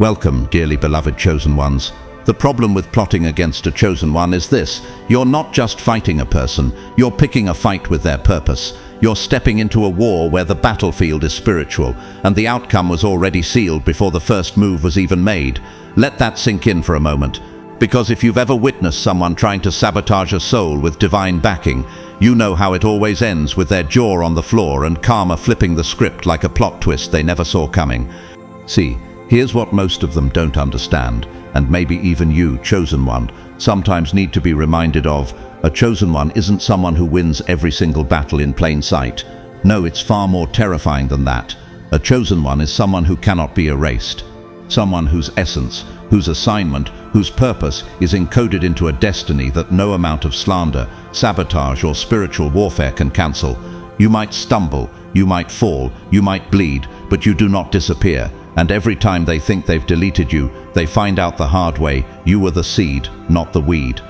Welcome, dearly beloved chosen ones. The problem with plotting against a chosen one is this: you're not just fighting a person, you're picking a fight with their purpose. You're stepping into a war where the battlefield is spiritual, and the outcome was already sealed before the first move was even made. Let that sink in for a moment. Because if you've ever witnessed someone trying to sabotage a soul with divine backing, you know how it always ends with their jaw on the floor and karma flipping the script like a plot twist they never saw coming. See, here's what most of them don't understand, and maybe even you, chosen one, sometimes need to be reminded of. A chosen one isn't someone who wins every single battle in plain sight. No, it's far more terrifying than that. A chosen one is someone who cannot be erased. Someone whose essence, whose assignment, whose purpose is encoded into a destiny that no amount of slander, sabotage, or spiritual warfare can cancel. You might stumble, you might fall, you might bleed, but you do not disappear. And every time they think they've deleted you, they find out the hard way: you were the seed, not the weed.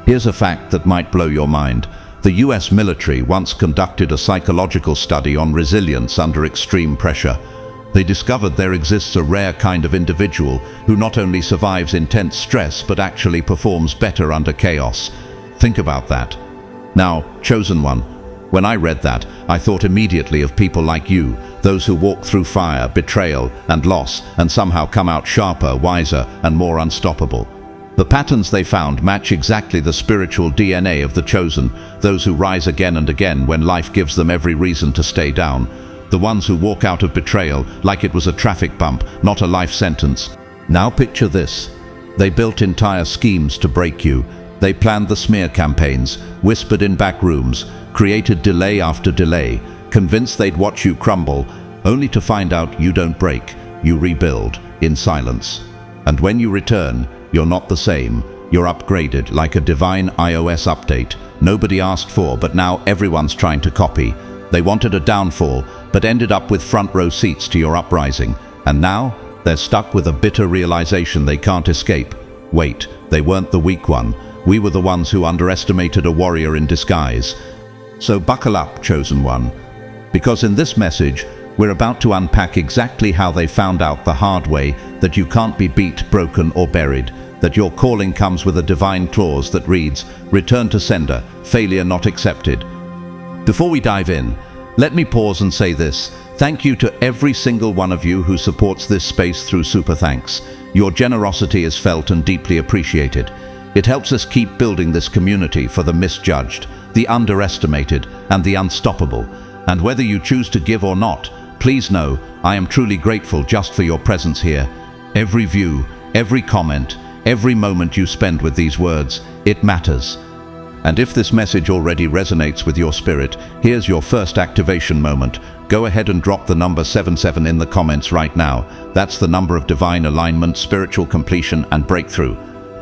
Here's a fact that might blow your mind. The US military once conducted a psychological study on resilience under extreme pressure. They discovered there exists a rare kind of individual who not only survives intense stress but actually performs better under chaos. Think about that. Now, chosen one, when I read that, I thought immediately of people like you, those who walk through fire, betrayal, and loss, and somehow come out sharper, wiser, and more unstoppable. The patterns they found match exactly the spiritual DNA of the chosen, those who rise again and again when life gives them every reason to stay down. The ones who walk out of betrayal like it was a traffic bump, not a life sentence. Now picture this. They built entire schemes to break you. They planned the smear campaigns, whispered in back rooms, created delay after delay, convinced they'd watch you crumble, only to find out you don't break, you rebuild, in silence. And when you return, you're not the same. You're upgraded, like a divine iOS update. Nobody asked for, but now everyone's trying to copy. They wanted a downfall, but ended up with front row seats to your uprising. And now, they're stuck with a bitter realization they can't escape. Wait, they weren't the weak one. We were the ones who underestimated a warrior in disguise. So buckle up, chosen one. Because in this message, we're about to unpack exactly how they found out the hard way that you can't be beat, broken, or buried, that your calling comes with a divine clause that reads, "Return to sender, failure not accepted." Before we dive in, let me pause and say this. Thank you to every single one of you who supports this space through Super Thanks. Your generosity is felt and deeply appreciated. It helps us keep building this community for the misjudged, the underestimated, and the unstoppable. And whether you choose to give or not, please know I am truly grateful just for your presence here. Every view, every comment, every moment you spend with these words, it matters. And if this message already resonates with your spirit, here's your first activation moment. Go ahead and drop the number 77 in the comments right now. That's the number of divine alignment, spiritual completion, and breakthrough.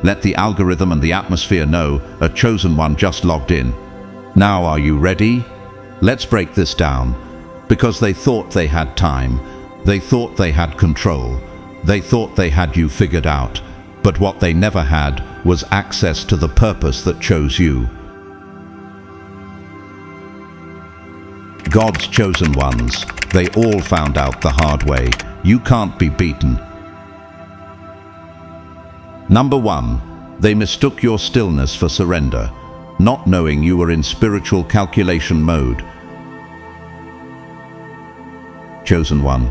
Let the algorithm and the atmosphere know a chosen one just logged in. Now, are you ready? Let's break this down. Because they thought they had time. They thought they had control. They thought they had you figured out. But what they never had was access to the purpose that chose you. God's chosen ones, they all found out the hard way. You can't be beaten. Number 1, they mistook your stillness for surrender, not knowing you were in spiritual calculation mode. Chosen one,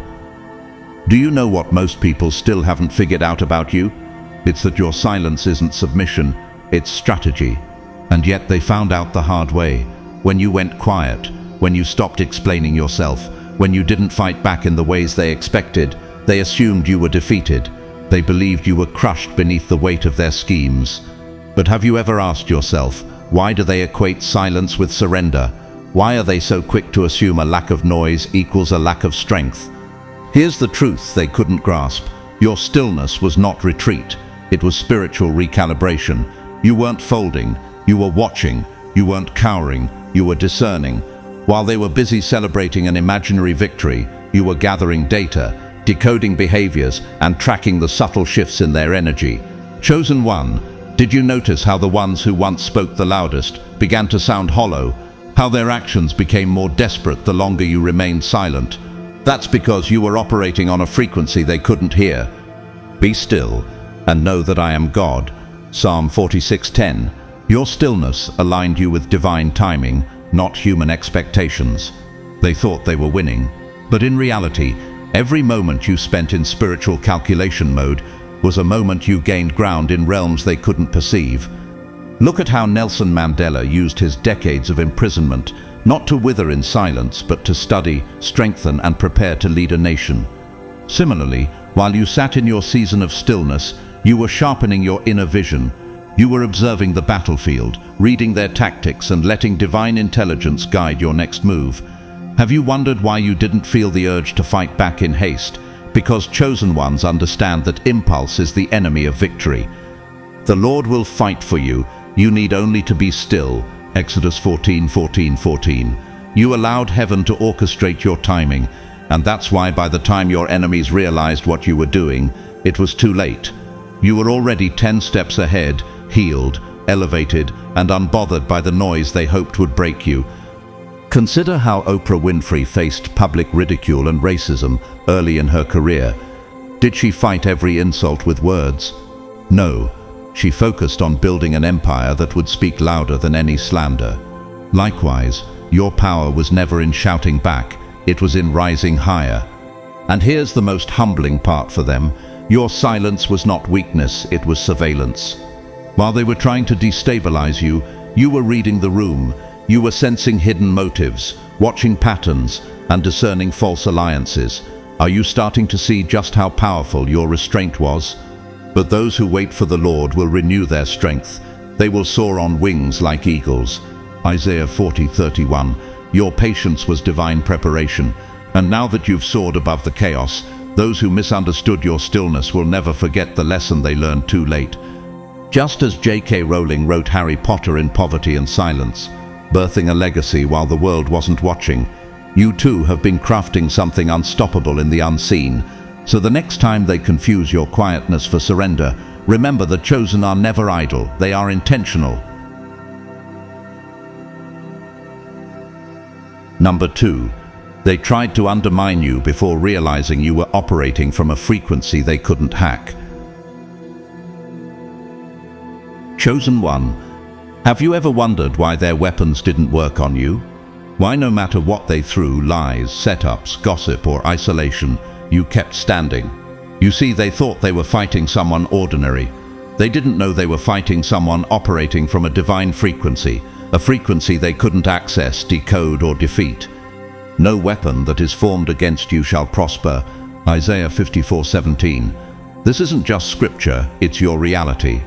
do you know what most people still haven't figured out about you? It's that your silence isn't submission, it's strategy. And yet they found out the hard way. When you went quiet, when you stopped explaining yourself, when you didn't fight back in the ways they expected, they assumed you were defeated. They believed you were crushed beneath the weight of their schemes. But have you ever asked yourself, why do they equate silence with surrender? Why are they so quick to assume a lack of noise equals a lack of strength? Here's the truth they couldn't grasp. Your stillness was not retreat. It was spiritual recalibration. You weren't folding, you were watching. You weren't cowering, you were discerning. While they were busy celebrating an imaginary victory, you were gathering data, decoding behaviors, and tracking the subtle shifts in their energy. Chosen one, did you notice how the ones who once spoke the loudest began to sound hollow? How their actions became more desperate the longer you remained silent? That's because you were operating on a frequency they couldn't hear. Be still and know that I am God. Psalm 46:10. Your stillness aligned you with divine timing, not human expectations. They thought they were winning, but in reality, every moment you spent in spiritual calculation mode was a moment you gained ground in realms they couldn't perceive. Look at how Nelson Mandela used his decades of imprisonment not to wither in silence, but to study, strengthen, and prepare to lead a nation. Similarly, while you sat in your season of stillness, you were sharpening your inner vision. You were observing the battlefield, reading their tactics, and letting divine intelligence guide your next move. Have you wondered why you didn't feel the urge to fight back in haste? Because chosen ones understand that impulse is the enemy of victory. The Lord will fight for you. You need only to be still. Exodus 14:14. You allowed heaven to orchestrate your timing, and that's why by the time your enemies realized what you were doing, it was too late. You were already 10 steps ahead, healed, elevated, and unbothered by the noise they hoped would break you. Consider how Oprah Winfrey faced public ridicule and racism early in her career. Did she fight every insult with words? No. She focused on building an empire that would speak louder than any slander. Likewise, your power was never in shouting back, it was in rising higher. And here's the most humbling part for them. Your silence was not weakness, it was surveillance. While they were trying to destabilize you, you were reading the room. You were sensing hidden motives, watching patterns, and discerning false alliances. Are you starting to see just how powerful your restraint was? But those who wait for the Lord will renew their strength. They will soar on wings like eagles. Isaiah 40:31. Your patience was divine preparation. And now that you've soared above the chaos, those who misunderstood your stillness will never forget the lesson they learned too late. Just as J.K. Rowling wrote Harry Potter in poverty and silence, birthing a legacy while the world wasn't watching, you too have been crafting something unstoppable in the unseen. So the next time they confuse your quietness for surrender, remember the chosen are never idle, they are intentional. Number 2. They tried to undermine you before realizing you were operating from a frequency they couldn't hack. Chosen one. Have you ever wondered why their weapons didn't work on you? Why no matter what they threw, lies, setups, gossip, or isolation, you kept standing? You see, they thought they were fighting someone ordinary. They didn't know they were fighting someone operating from a divine frequency, a frequency they couldn't access, decode, or defeat. No weapon that is formed against you shall prosper. Isaiah 54:17. This isn't just scripture, it's your reality.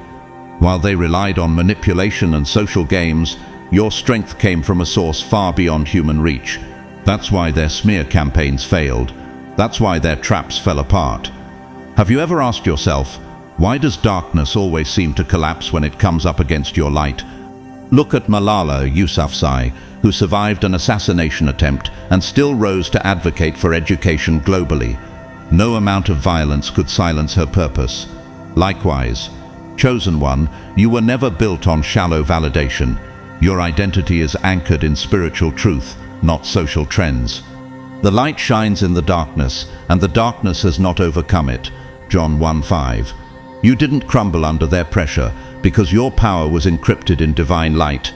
While they relied on manipulation and social games, your strength came from a source far beyond human reach. That's why their smear campaigns failed. That's why their traps fell apart. Have you ever asked yourself, why does darkness always seem to collapse when it comes up against your light? Look at Malala Yousafzai, who survived an assassination attempt and still rose to advocate for education globally. No amount of violence could silence her purpose. Likewise, chosen one, you were never built on shallow validation. Your identity is anchored in spiritual truth, not social trends. The light shines in the darkness, and the darkness has not overcome it. John 1:5. You didn't crumble under their pressure because your power was encrypted in divine light.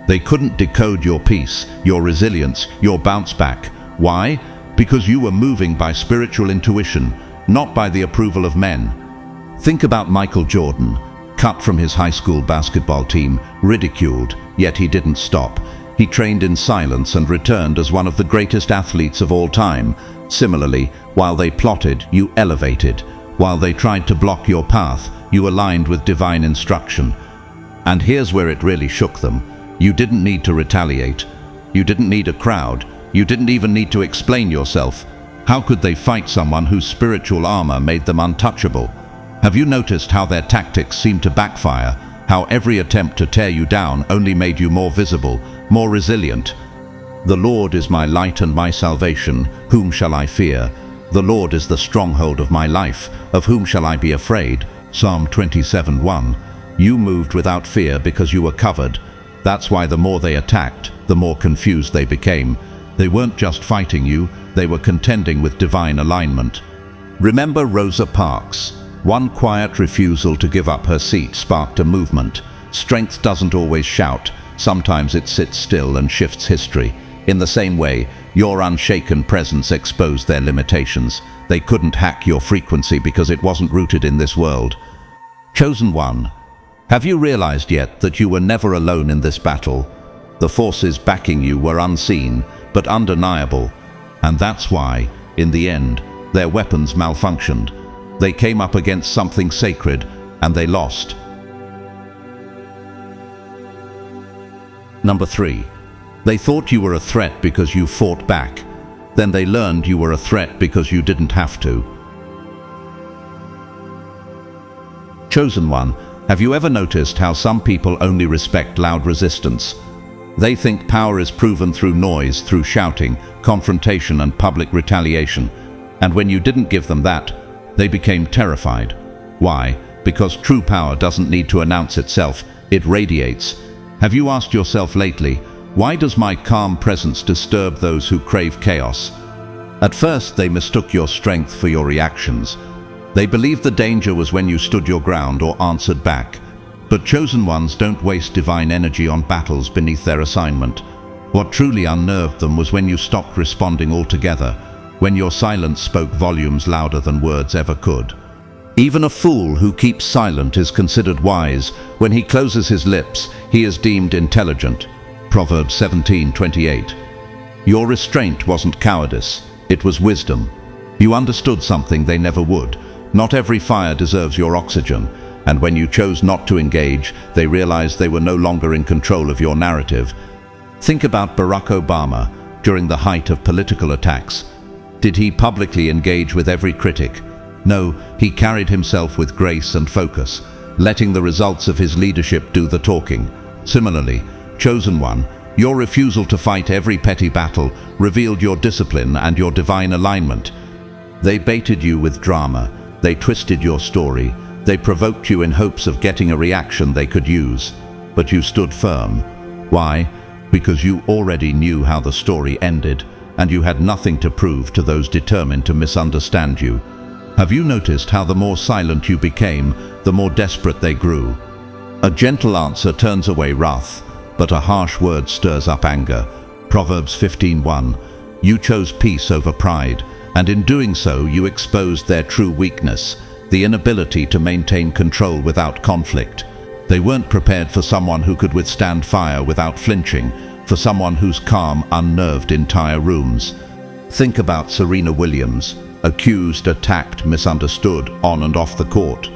They couldn't decode your peace, your resilience, your bounce back. Why? Because you were moving by spiritual intuition, not by the approval of men. Think about Michael Jordan, cut from his high school basketball team, ridiculed, yet he didn't stop. He trained in silence and returned as one of the greatest athletes of all time. Similarly, while they plotted, you elevated. While they tried to block your path, you aligned with divine instruction. And here's where it really shook them. You didn't need to retaliate. You didn't need a crowd. You didn't even need to explain yourself. How could they fight someone whose spiritual armor made them untouchable? Have you noticed how their tactics seemed to backfire? How every attempt to tear you down only made you more visible, more resilient? The Lord is my light and my salvation. Whom shall I fear? The Lord is the stronghold of my life. Of whom shall I be afraid? Psalm 27:1. You moved without fear because you were covered. That's why the more they attacked, the more confused they became. They weren't just fighting you, they were contending with divine alignment. Remember Rosa Parks. One quiet refusal to give up her seat sparked a movement. Strength doesn't always shout. Sometimes it sits still and shifts history. In the same way, your unshaken presence exposed their limitations. They couldn't hack your frequency because it wasn't rooted in this world. Chosen One, have you realized yet that you were never alone in this battle? The forces backing you were unseen, but undeniable. And that's why, in the end, their weapons malfunctioned. They came up against something sacred, and they lost. Number 3. They thought you were a threat because you fought back. Then they learned you were a threat because you didn't have to. Chosen One, have you ever noticed how some people only respect loud resistance? They think power is proven through noise, through shouting, confrontation, and public retaliation. And when you didn't give them that, they became terrified. Why? Because true power doesn't need to announce itself, it radiates. Have you asked yourself lately, why does my calm presence disturb those who crave chaos? At first, they mistook your strength for your reactions. They believed the danger was when you stood your ground or answered back. But chosen ones don't waste divine energy on battles beneath their assignment. What truly unnerved them was when you stopped responding altogether, when your silence spoke volumes louder than words ever could. Even a fool who keeps silent is considered wise. When he closes his lips, he is deemed intelligent. Proverbs 17:28. Your restraint wasn't cowardice, it was wisdom. You understood something they never would. Not every fire deserves your oxygen, and when you chose not to engage, they realized they were no longer in control of your narrative. Think about Barack Obama during the height of political attacks. Did he publicly engage with every critic? No, he carried himself with grace and focus, letting the results of his leadership do the talking. Similarly, Chosen One, your refusal to fight every petty battle revealed your discipline and your divine alignment. They baited you with drama, they twisted your story, they provoked you in hopes of getting a reaction they could use. But you stood firm. Why? Because you already knew how the story ended, and you had nothing to prove to those determined to misunderstand you. Have you noticed how the more silent you became, the more desperate they grew? A gentle answer turns away wrath, but a harsh word stirs up anger. Proverbs 15:1. You chose peace over pride, and in doing so you exposed their true weakness, the inability to maintain control without conflict. They weren't prepared for someone who could withstand fire without flinching, for someone whose calm unnerved entire rooms. Think about Serena Williams, accused, attacked, misunderstood, on and off the court.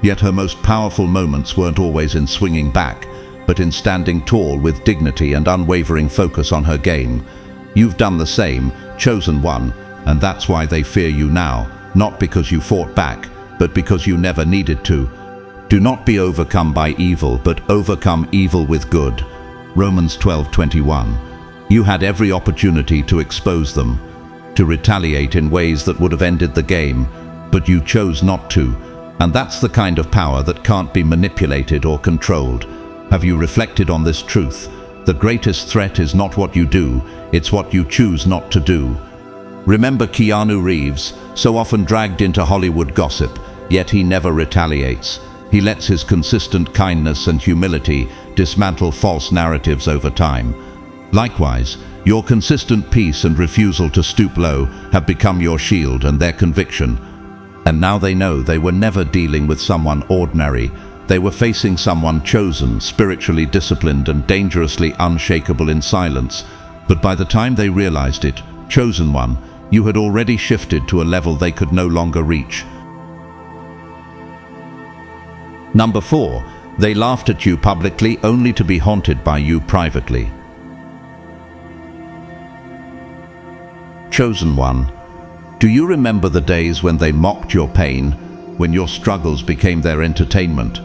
Yet her most powerful moments weren't always in swinging back, but in standing tall with dignity and unwavering focus on her game. You've done the same, Chosen One, and that's why they fear you now, not because you fought back, but because you never needed to. Do not be overcome by evil, but overcome evil with good. Romans 12:21. You had every opportunity to expose them, to retaliate in ways that would have ended the game, but you chose not to, and that's the kind of power that can't be manipulated or controlled. Have you reflected on this truth? The greatest threat is not what you do, it's what you choose not to do. Remember Keanu Reeves, so often dragged into Hollywood gossip, yet he never retaliates. He lets his consistent kindness and humility dismantle false narratives over time. Likewise, your consistent peace and refusal to stoop low have become your shield and their conviction. And now they know they were never dealing with someone ordinary. They were facing someone chosen, spiritually disciplined, and dangerously unshakable in silence. But by the time they realized it, Chosen One, you had already shifted to a level they could no longer reach. Number 4. They laughed at you publicly only to be haunted by you privately. Chosen One, do you remember the days when they mocked your pain, when your struggles became their entertainment?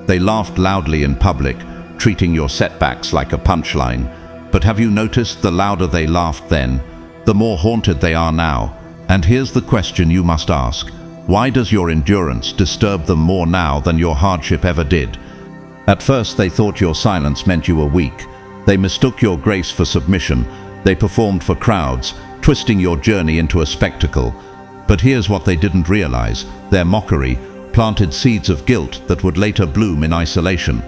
They laughed loudly in public, treating your setbacks like a punchline. But have you noticed the louder they laughed then, the more haunted they are now? And here's the question you must ask. Why does your endurance disturb them more now than your hardship ever did? At first they thought your silence meant you were weak. They mistook your grace for submission. They performed for crowds, twisting your journey into a spectacle. But here's what they didn't realize. Their mockery, planted seeds of guilt that would later bloom in isolation.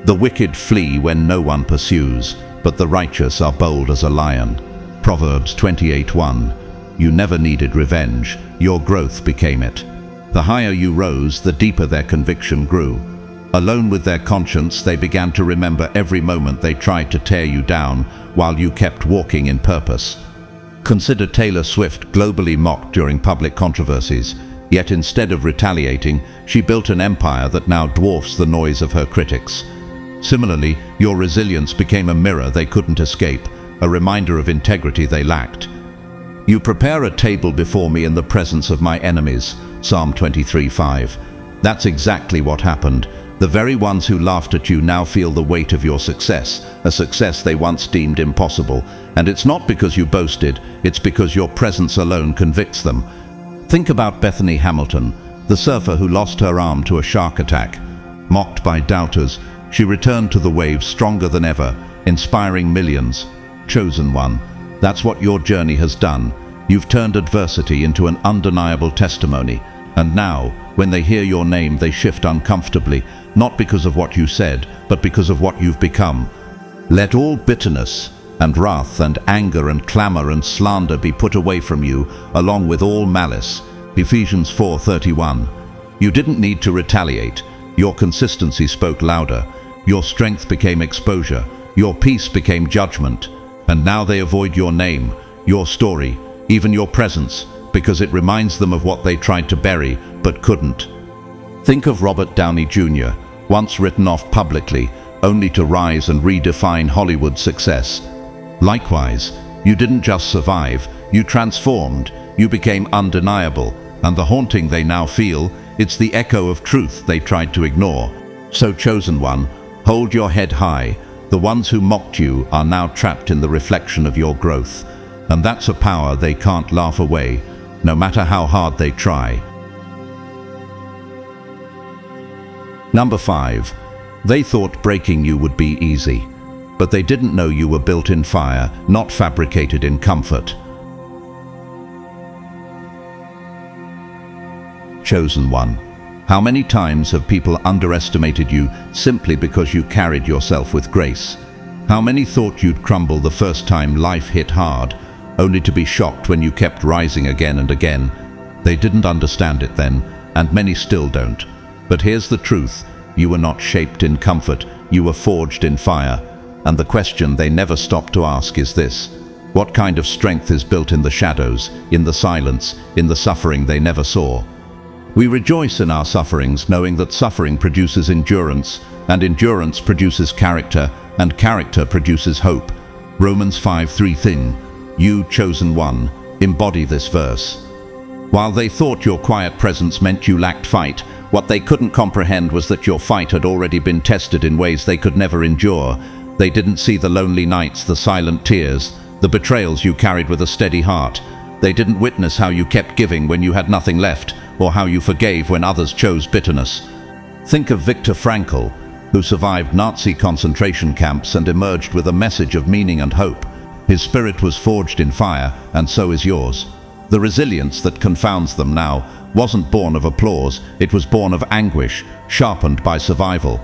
The wicked flee when no one pursues, but the righteous are bold as a lion. Proverbs 28:1. You never needed revenge, your growth became it. The higher you rose, the deeper their conviction grew. Alone with their conscience, they began to remember every moment they tried to tear you down while you kept walking in purpose. Consider Taylor Swift, globally mocked during public controversies, yet instead of retaliating, she built an empire that now dwarfs the noise of her critics. Similarly, your resilience became a mirror they couldn't escape, a reminder of integrity they lacked. You prepare a table before me in the presence of my enemies, Psalm 23:5. That's exactly what happened. The very ones who laughed at you now feel the weight of your success, a success they once deemed impossible. And it's not because you boasted, it's because your presence alone convicts them. Think about Bethany Hamilton, the surfer who lost her arm to a shark attack. Mocked by doubters, she returned to the waves stronger than ever, inspiring millions. Chosen one, that's what your journey has done. You've turned adversity into an undeniable testimony. And now, when they hear your name, they shift uncomfortably, not because of what you said, but because of what you've become. Let all bitterness and wrath and anger and clamor and slander be put away from you, along with all malice. Ephesians 4:31. You didn't need to retaliate. Your consistency spoke louder. Your strength became exposure. Your peace became judgment. And now they avoid your name, your story, even your presence, because it reminds them of what they tried to bury but couldn't. Think of Robert Downey Jr., once written off publicly, only to rise and redefine Hollywood's success. Likewise, you didn't just survive, you transformed, you became undeniable, and the haunting they now feel, it's the echo of truth they tried to ignore. So, chosen one, hold your head high. The ones who mocked you are now trapped in the reflection of your growth, and that's a power they can't laugh away, no matter how hard they try. Number 5. They thought breaking you would be easy, but they didn't know you were built in fire, not fabricated in comfort. Chosen one, how many times have people underestimated you simply because you carried yourself with grace? How many thought you'd crumble the first time life hit hard, only to be shocked when you kept rising again and again? They didn't understand it then, and many still don't. But here's the truth, you were not shaped in comfort, you were forged in fire. And the question they never stop to ask is this: what kind of strength is built in the shadows, in the silence, in the suffering they never saw? We rejoice in our sufferings, knowing that suffering produces endurance, and endurance produces character, and character produces hope. Romans 5:3. You, chosen one, embody this verse. While they thought your quiet presence meant you lacked fight, what they couldn't comprehend was that your fight had already been tested in ways they could never endure. They didn't see the lonely nights, the silent tears, the betrayals you carried with a steady heart. They didn't witness how you kept giving when you had nothing left, or how you forgave when others chose bitterness. Think of Viktor Frankl, who survived Nazi concentration camps and emerged with a message of meaning and hope. His spirit was forged in fire, and so is yours. The resilience that confounds them now wasn't born of applause, it was born of anguish, sharpened by survival.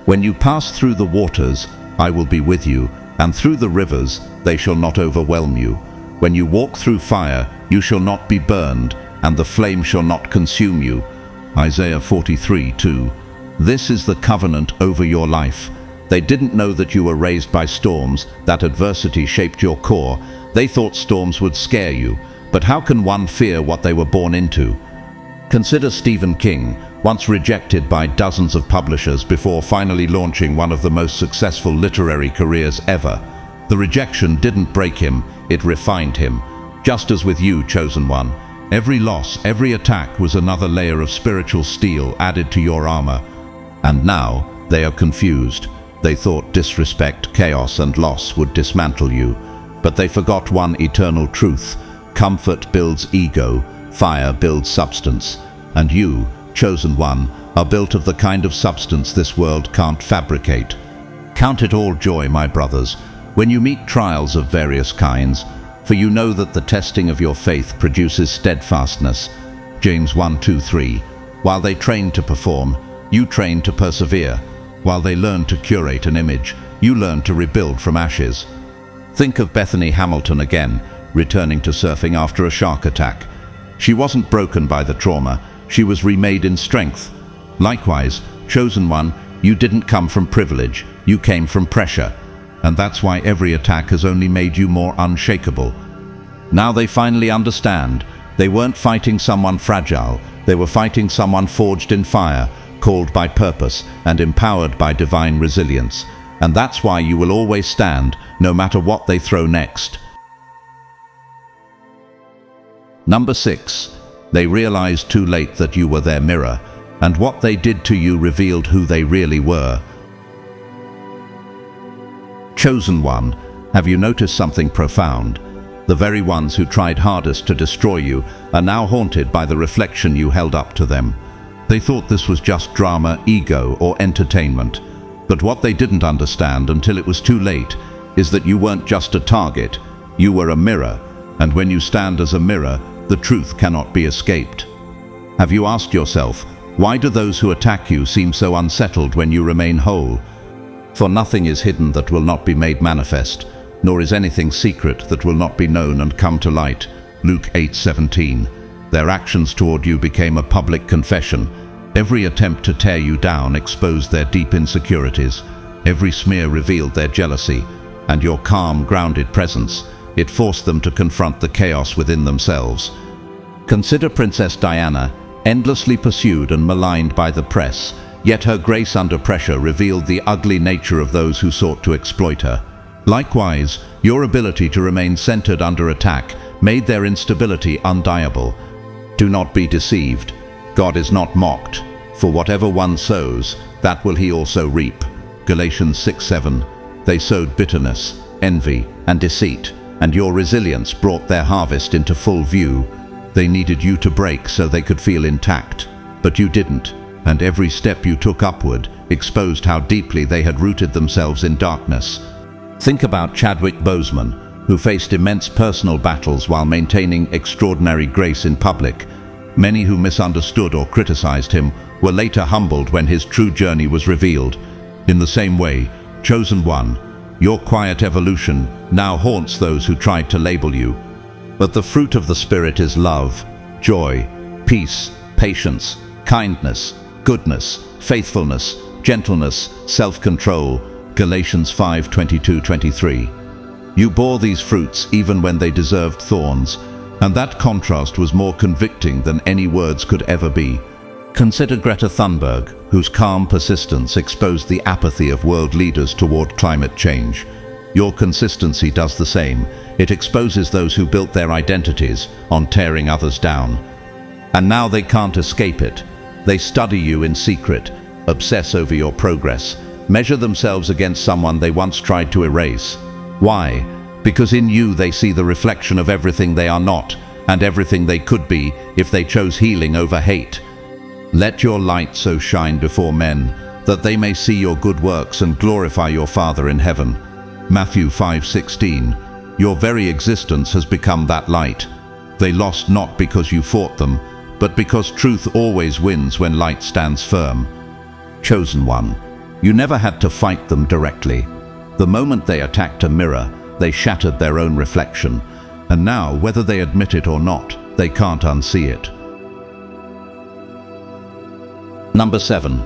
When you pass through the waters, I will be with you, and through the rivers, they shall not overwhelm you. When you walk through fire, you shall not be burned, and the flame shall not consume you. Isaiah 43:2. This is the covenant over your life. They didn't know that you were raised by storms, that adversity shaped your core. They thought storms would scare you, but how can one fear what they were born into? Consider Stephen King, once rejected by dozens of publishers before finally launching one of the most successful literary careers ever. The rejection didn't break him, it refined him. Just as with you, chosen one, every loss, every attack was another layer of spiritual steel added to your armor. And now, they are confused. They thought disrespect, chaos, and loss would dismantle you. But they forgot one eternal truth. Comfort builds ego, fire builds substance. And you, chosen one, are built of the kind of substance this world can't fabricate. Count it all joy, my brothers, when you meet trials of various kinds, for you know that the testing of your faith produces steadfastness. James 1:2-3. While they trained to perform, you trained to persevere. While they learned to curate an image, you learned to rebuild from ashes. Think of Bethany Hamilton again, returning to surfing after a shark attack. She wasn't broken by the trauma, she was remade in strength. Likewise, chosen one, you didn't come from privilege, you came from pressure. And that's why every attack has only made you more unshakable. Now they finally understand. They weren't fighting someone fragile, they were fighting someone forged in fire, called by purpose and empowered by divine resilience. And that's why you will always stand, no matter what they throw next. Number 6. They realized too late that you were their mirror, and what they did to you revealed who they really were. Chosen one, have you noticed something profound? The very ones who tried hardest to destroy you are now haunted by the reflection you held up to them. They thought this was just drama, ego, or entertainment. But what they didn't understand until it was too late is that you weren't just a target, you were a mirror, and when you stand as a mirror, the truth cannot be escaped. Have you asked yourself, why do those who attack you seem so unsettled when you remain whole? For nothing is hidden that will not be made manifest, nor is anything secret that will not be known and come to light. Luke 8:17. Their actions toward you became a public confession. Every attempt to tear you down exposed their deep insecurities. Every smear revealed their jealousy, and your calm, grounded presence, it forced them to confront the chaos within themselves. Consider Princess Diana, endlessly pursued and maligned by the press, yet her grace under pressure revealed the ugly nature of those who sought to exploit her. Likewise, your ability to remain centered under attack made their instability undeniable. Do not be deceived. God is not mocked. For whatever one sows, that will he also reap. Galatians 6:7. They sowed bitterness, envy, and deceit, and your resilience brought their harvest into full view. They needed you to break so they could feel intact, but you didn't, and every step you took upward exposed how deeply they had rooted themselves in darkness. Think about Chadwick Boseman, who faced immense personal battles while maintaining extraordinary grace in public. Many who misunderstood or criticized him were later humbled when his true journey was revealed. In the same way, chosen one, your quiet evolution now haunts those who tried to label you. But the fruit of the Spirit is love, joy, peace, patience, kindness, goodness, faithfulness, gentleness, self-control. Galatians 5:22-23. You bore these fruits even when they deserved thorns, and that contrast was more convicting than any words could ever be. Consider Greta Thunberg, whose calm persistence exposed the apathy of world leaders toward climate change. Your consistency does the same. It exposes those who built their identities on tearing others down. And now they can't escape it. They study you in secret, obsess over your progress, measure themselves against someone they once tried to erase. Why? Because in you they see the reflection of everything they are not, and everything they could be if they chose healing over hate. Let your light so shine before men, that they may see your good works and glorify your Father in heaven. Matthew 5:16. Your very existence has become that light. They lost not because you fought them, but because truth always wins when light stands firm. Chosen one, you never had to fight them directly. The moment they attacked a mirror, they shattered their own reflection, and now, whether they admit it or not, they can't unsee it. Number 7.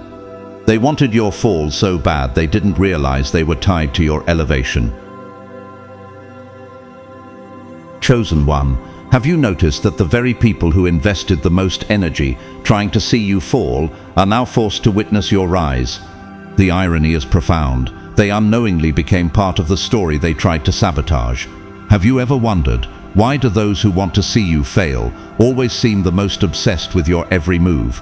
They wanted your fall so bad they didn't realize they were tied to your elevation. Chosen one, have you noticed that the very people who invested the most energy trying to see you fall are now forced to witness your rise? The irony is profound. They unknowingly became part of the story they tried to sabotage. Have you ever wondered, why do those who want to see you fail always seem the most obsessed with your every move?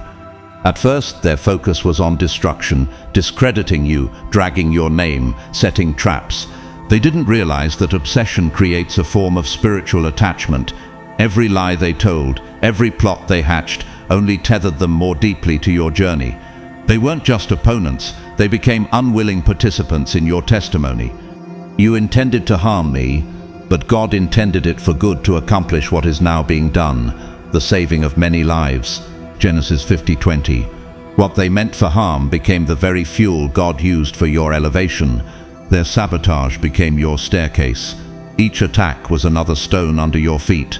At first, their focus was on destruction, discrediting you, dragging your name, setting traps. They didn't realize that obsession creates a form of spiritual attachment. Every lie they told, every plot they hatched, only tethered them more deeply to your journey. They weren't just opponents, they became unwilling participants in your testimony. You intended to harm me, but God intended it for good to accomplish what is now being done, the saving of many lives. Genesis 50:20. What they meant for harm became the very fuel God used for your elevation. Their sabotage became your staircase. Each attack was another stone under your feet.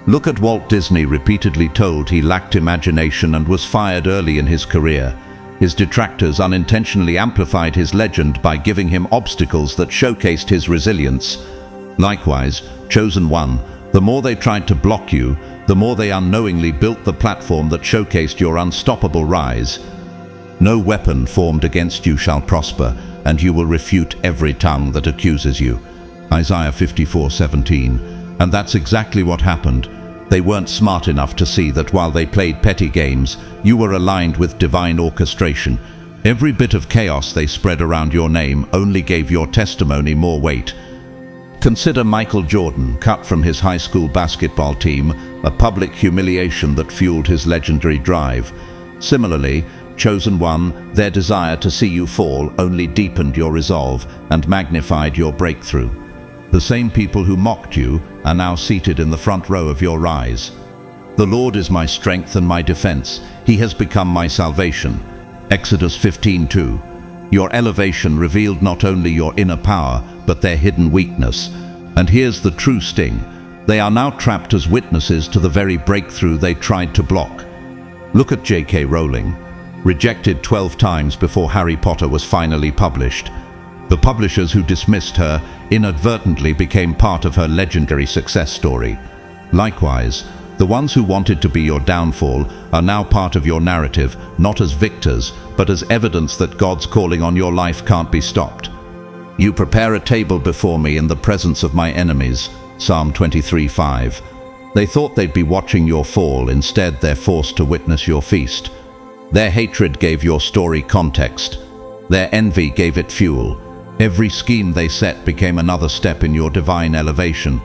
Look at Walt Disney, repeatedly told he lacked imagination and was fired early in his career. His detractors unintentionally amplified his legend by giving him obstacles that showcased his resilience. Likewise, Chosen One, the more they tried to block you, the more they unknowingly built the platform that showcased your unstoppable rise. No weapon formed against you shall prosper, and you will refute every tongue that accuses you. Isaiah 54:17. And that's exactly what happened. They weren't smart enough to see that while they played petty games, you were aligned with divine orchestration. Every bit of chaos they spread around your name only gave your testimony more weight. Consider Michael Jordan, cut from his high school basketball team, a public humiliation that fueled his legendary drive. Similarly, Chosen One, their desire to see you fall only deepened your resolve and magnified your breakthrough. The same people who mocked you are now seated in the front row of your rise. The Lord is my strength and my defense. He has become my salvation. Exodus 15:2. Your elevation revealed not only your inner power, but their hidden weakness. And here's the true sting. They are now trapped as witnesses to the very breakthrough they tried to block. Look at J.K. Rowling. Rejected 12 times before Harry Potter was finally published. The publishers who dismissed her inadvertently became part of her legendary success story. Likewise, the ones who wanted to be your downfall are now part of your narrative, not as victors, but as evidence that God's calling on your life can't be stopped. You prepare a table before me in the presence of my enemies. Psalm 23:5. They thought they'd be watching your fall. Instead, they're forced to witness your feast. Their hatred gave your story context. Their envy gave it fuel. Every scheme they set became another step in your divine elevation.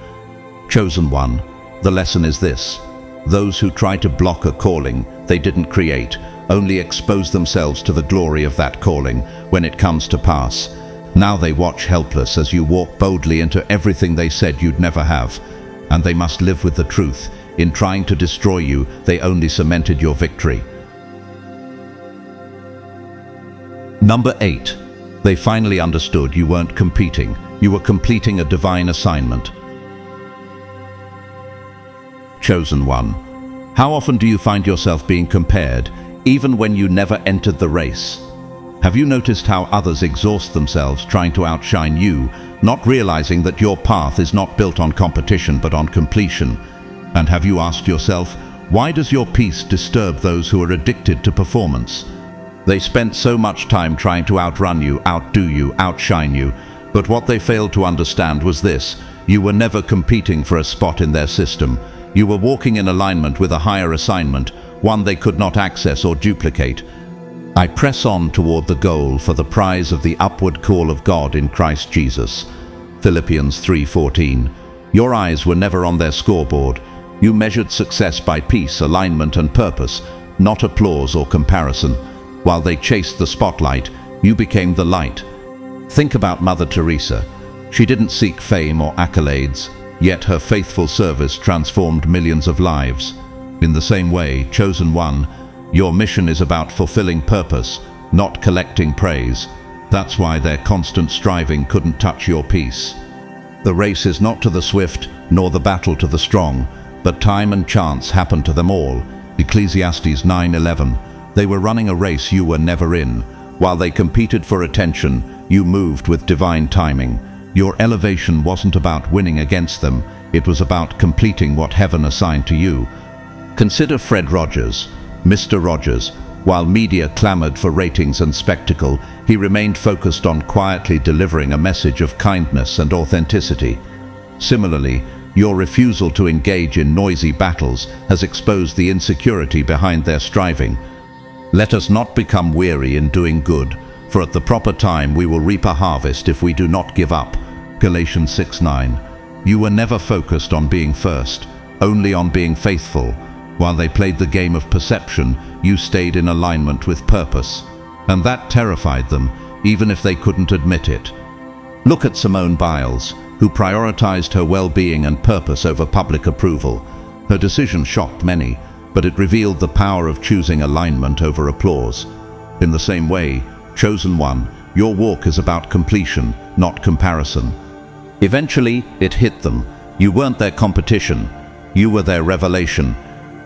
Chosen One, the lesson is this. Those who try to block a calling they didn't create only expose themselves to the glory of that calling when it comes to pass. Now they watch helpless as you walk boldly into everything they said you'd never have, and they must live with the truth. In trying to destroy you, they only cemented your victory. Number 8. They finally understood you weren't competing. You were completing a divine assignment. Chosen One. How often do you find yourself being compared, even when you never entered the race? Have you noticed how others exhaust themselves trying to outshine you, not realizing that your path is not built on competition but on completion? And have you asked yourself, why does your peace disturb those who are addicted to performance? They spent so much time trying to outrun you, outdo you, outshine you, but what they failed to understand was this: you were never competing for a spot in their system. You were walking in alignment with a higher assignment, one they could not access or duplicate. I press on toward the goal for the prize of the upward call of God in Christ Jesus. Philippians 3:14. Your eyes were never on their scoreboard. You measured success by peace, alignment, and purpose, not applause or comparison. While they chased the spotlight, you became the light. Think about Mother Teresa. She didn't seek fame or accolades, yet her faithful service transformed millions of lives. In the same way, Chosen One, your mission is about fulfilling purpose, not collecting praise. That's why their constant striving couldn't touch your peace. The race is not to the swift, nor the battle to the strong, but time and chance happen to them all. Ecclesiastes 9:11. They were running a race you were never in. While they competed for attention, you moved with divine timing. Your elevation wasn't about winning against them, it was about completing what heaven assigned to you. Consider Fred Rogers, Mr. Rogers. While media clamored for ratings and spectacle, he remained focused on quietly delivering a message of kindness and authenticity. Similarly, your refusal to engage in noisy battles has exposed the insecurity behind their striving. Let us not become weary in doing good, for at the proper time we will reap a harvest if we do not give up. Galatians 6:9. You were never focused on being first, only on being faithful. While they played the game of perception, you stayed in alignment with purpose. And that terrified them, even if they couldn't admit it. Look at Simone Biles, who prioritized her well-being and purpose over public approval. Her decision shocked many, but it revealed the power of choosing alignment over applause. In the same way, chosen one, your walk is about completion, not comparison. Eventually, it hit them. You weren't their competition. You were their revelation.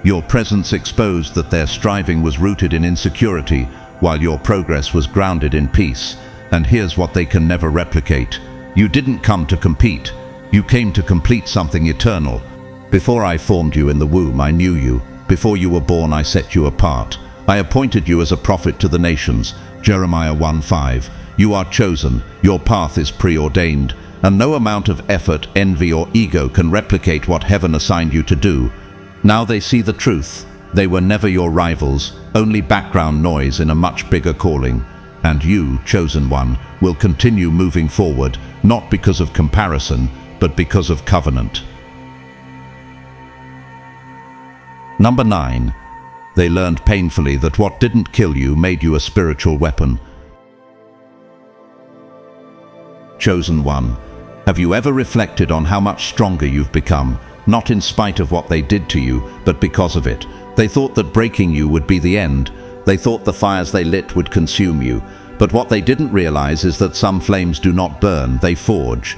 Your presence exposed that their striving was rooted in insecurity, while your progress was grounded in peace. And here's what they can never replicate. You didn't come to compete. You came to complete something eternal. Before I formed you in the womb, I knew you. Before you were born, I set you apart. I appointed you as a prophet to the nations. Jeremiah 1:5. You are chosen. Your path is preordained. And no amount of effort, envy, or ego can replicate what heaven assigned you to do. Now they see the truth. They were never your rivals, only background noise in a much bigger calling. And you, chosen one, will continue moving forward, not because of comparison, but because of covenant. Number 9. They learned painfully that what didn't kill you made you a spiritual weapon. Chosen one, have you ever reflected on how much stronger you've become, not in spite of what they did to you, but because of it? They thought that breaking you would be the end. They thought the fires they lit would consume you. But what they didn't realize is that some flames do not burn, they forge.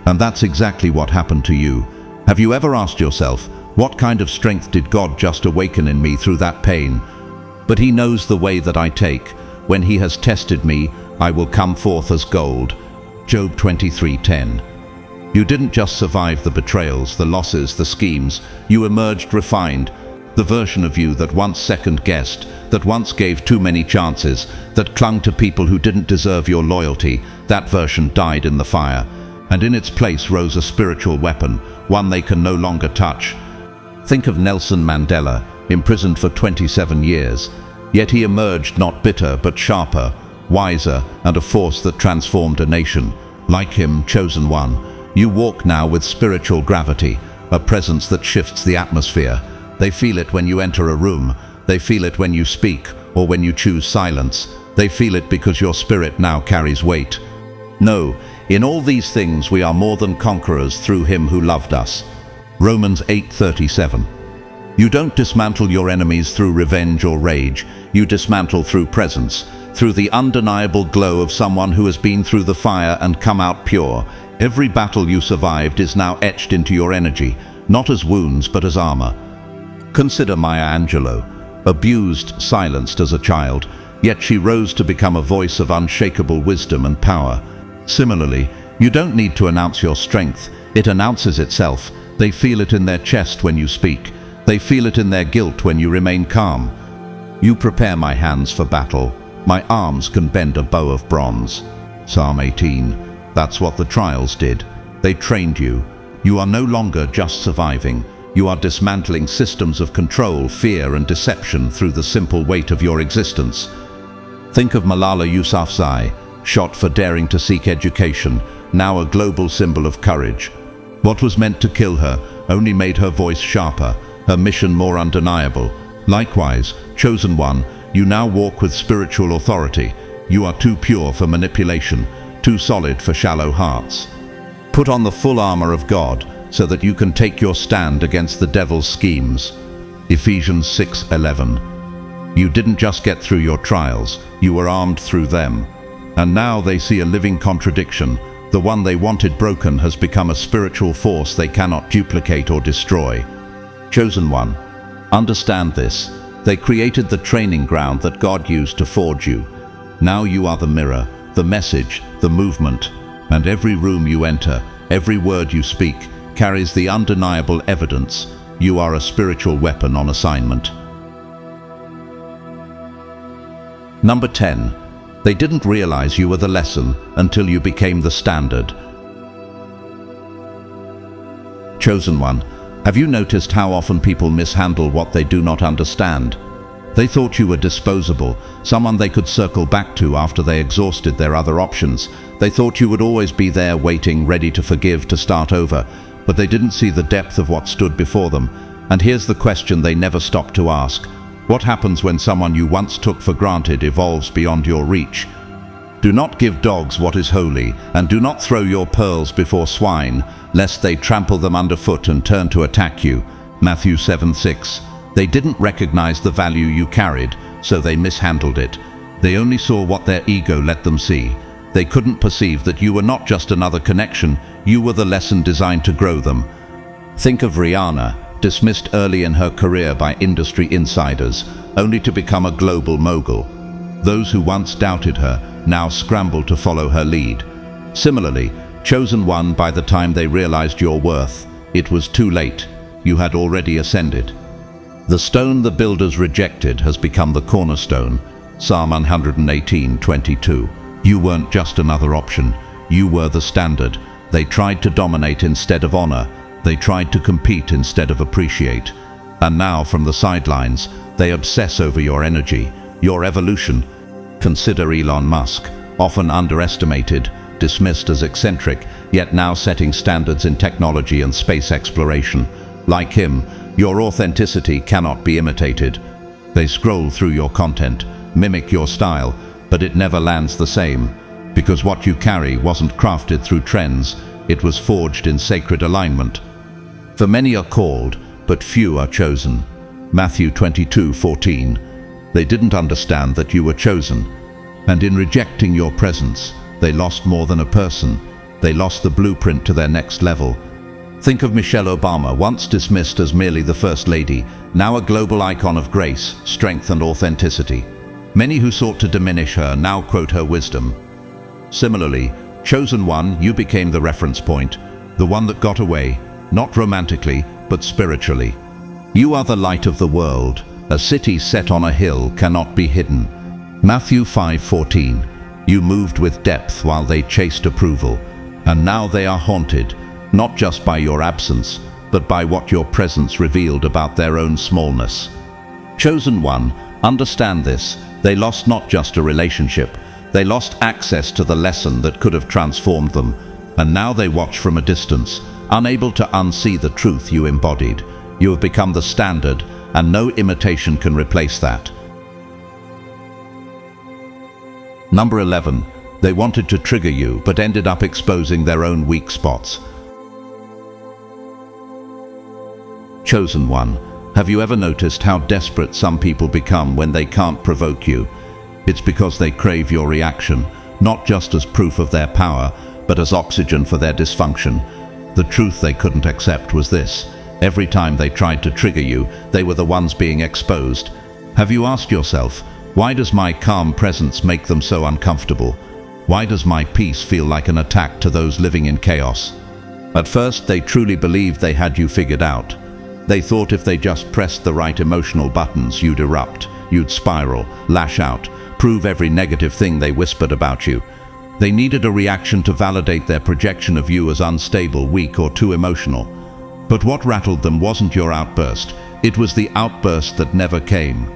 And that's exactly what happened to you. Have you ever asked yourself, what kind of strength did God just awaken in me through that pain? But He knows the way that I take. When He has tested me, I will come forth as gold. Job 23:10. You didn't just survive the betrayals, the losses, the schemes. You emerged refined. The version of you that once second-guessed, that once gave too many chances, that clung to people who didn't deserve your loyalty, that version died in the fire. And in its place rose a spiritual weapon, one they can no longer touch. Think of Nelson Mandela, imprisoned for 27 years. Yet he emerged not bitter but sharper, wiser, and a force that transformed a nation. Like him, chosen one, you walk now with spiritual gravity, a presence that shifts the atmosphere. They feel it when you enter a room. They feel it when you speak, or when you choose silence. They feel it because your spirit now carries weight. No, in all these things we are more than conquerors through Him who loved us. Romans 8:37. You don't dismantle your enemies through revenge or rage. You dismantle through presence, through the undeniable glow of someone who has been through the fire and come out pure. Every battle you survived is now etched into your energy, not as wounds but as armor. Consider Maya Angelou, abused, silenced as a child, yet she rose to become a voice of unshakable wisdom and power. Similarly, you don't need to announce your strength. It announces itself. They feel it in their chest when you speak. They feel it in their guilt when you remain calm. You prepare my hands for battle. My arms can bend a bow of bronze. Psalm 18. That's what the trials did. They trained you. You are no longer just surviving. You are dismantling systems of control, fear, and deception through the simple weight of your existence. Think of Malala Yousafzai, shot for daring to seek education, now a global symbol of courage. What was meant to kill her only made her voice sharper, her mission more undeniable. Likewise, chosen one, you now walk with spiritual authority. You are too pure for manipulation, too solid for shallow hearts. Put on the full armor of God so that you can take your stand against the devil's schemes. Ephesians 6:11. You didn't just get through your trials, you were armed through them. And now they see a living contradiction. The one they wanted broken has become a spiritual force they cannot duplicate or destroy. Chosen one, understand this. They created the training ground that God used to forge you. Now you are the mirror, the message, the movement. And every room you enter, every word you speak, carries the undeniable evidence. You are a spiritual weapon on assignment. Number 10. They didn't realize you were the lesson until you became the standard. Chosen one, have you noticed how often people mishandle what they do not understand? They thought you were disposable, someone they could circle back to after they exhausted their other options. They thought you would always be there waiting, ready to forgive, to start over. But they didn't see the depth of what stood before them. And here's the question they never stopped to ask. What happens when someone you once took for granted evolves beyond your reach? Do not give dogs what is holy, and do not throw your pearls before swine, lest they trample them underfoot and turn to attack you. Matthew 7:6. They didn't recognize the value you carried, so they mishandled it. They only saw what their ego let them see. They couldn't perceive that you were not just another connection, you were the lesson designed to grow them. Think of Rihanna, dismissed early in her career by industry insiders, only to become a global mogul. Those who once doubted her now scrambled to follow her lead. Similarly, chosen one, by the time they realized your worth, it was too late. You had already ascended. The stone the builders rejected has become the cornerstone. Psalm 118:22. You weren't just another option. You were the standard. They tried to dominate instead of honor. They tried to compete instead of appreciate. And now, from the sidelines, they obsess over your energy, your evolution. Consider Elon Musk, often underestimated, dismissed as eccentric, yet now setting standards in technology and space exploration. Like him, your authenticity cannot be imitated. They scroll through your content, mimic your style, but it never lands the same, because what you carry wasn't crafted through trends, it was forged in sacred alignment. For many are called, but few are chosen. Matthew 22:14. They didn't understand that you were chosen, and in rejecting your presence, they lost more than a person. They lost the blueprint to their next level. Think of Michelle Obama, once dismissed as merely the First Lady, now a global icon of grace, strength and authenticity. Many who sought to diminish her now quote her wisdom. Similarly, chosen one, you became the reference point, the one that got away, not romantically, but spiritually. You are the light of the world. A city set on a hill cannot be hidden. Matthew 5:14. You moved with depth while they chased approval, and now they are haunted, not just by your absence, but by what your presence revealed about their own smallness. Chosen one, understand this. They lost not just a relationship, they lost access to the lesson that could have transformed them, and now they watch from a distance, unable to unsee the truth you embodied. You have become the standard, and no imitation can replace that. Number 11. They wanted to trigger you, but ended up exposing their own weak spots. Chosen one. Have you ever noticed how desperate some people become when they can't provoke you? It's because they crave your reaction, not just as proof of their power, but as oxygen for their dysfunction. The truth they couldn't accept was this: every time they tried to trigger you, they were the ones being exposed. Have you asked yourself, why does my calm presence make them so uncomfortable? Why does my peace feel like an attack to those living in chaos? At first, they truly believed they had you figured out. They thought if they just pressed the right emotional buttons, you'd erupt, you'd spiral, lash out, prove every negative thing they whispered about you. They needed a reaction to validate their projection of you as unstable, weak, or too emotional. But what rattled them wasn't your outburst. It was the outburst that never came.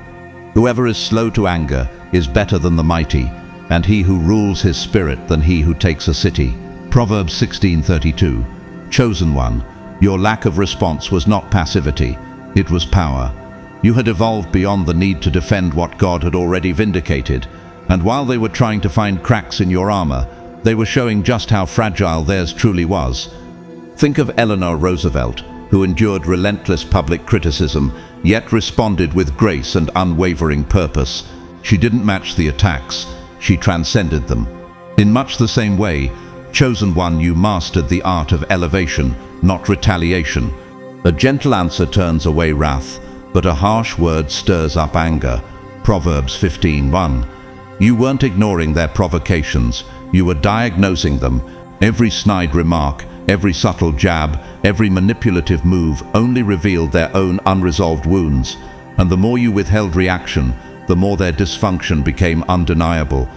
Whoever is slow to anger is better than the mighty, and he who rules his spirit than he who takes a city. Proverbs 16:32. Chosen one. Your lack of response was not passivity, it was power. You had evolved beyond the need to defend what God had already vindicated, and while they were trying to find cracks in your armor, they were showing just how fragile theirs truly was. Think of Eleanor Roosevelt, who endured relentless public criticism, yet responded with grace and unwavering purpose. She didn't match the attacks, she transcended them. In much the same way, chosen one, you mastered the art of elevation, not retaliation. A gentle answer turns away wrath, but a harsh word stirs up anger. Proverbs 15:1. You weren't ignoring their provocations, you were diagnosing them. Every snide remark, every subtle jab, every manipulative move only revealed their own unresolved wounds, and the more you withheld reaction, the more their dysfunction became undeniable.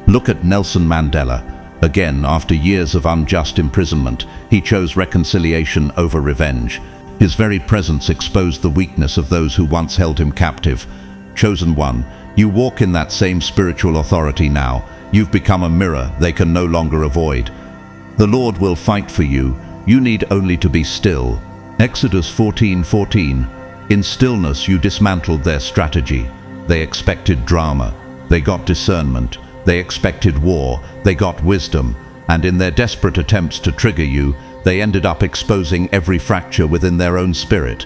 Look at Nelson Mandela. Again, after years of unjust imprisonment, he chose reconciliation over revenge. His very presence exposed the weakness of those who once held him captive. Chosen one, you walk in that same spiritual authority now. You've become a mirror they can no longer avoid. The Lord will fight for you. You need only to be still. Exodus 14:14. In stillness you dismantled their strategy. They expected drama. They got discernment. They expected war, they got wisdom, and in their desperate attempts to trigger you, they ended up exposing every fracture within their own spirit.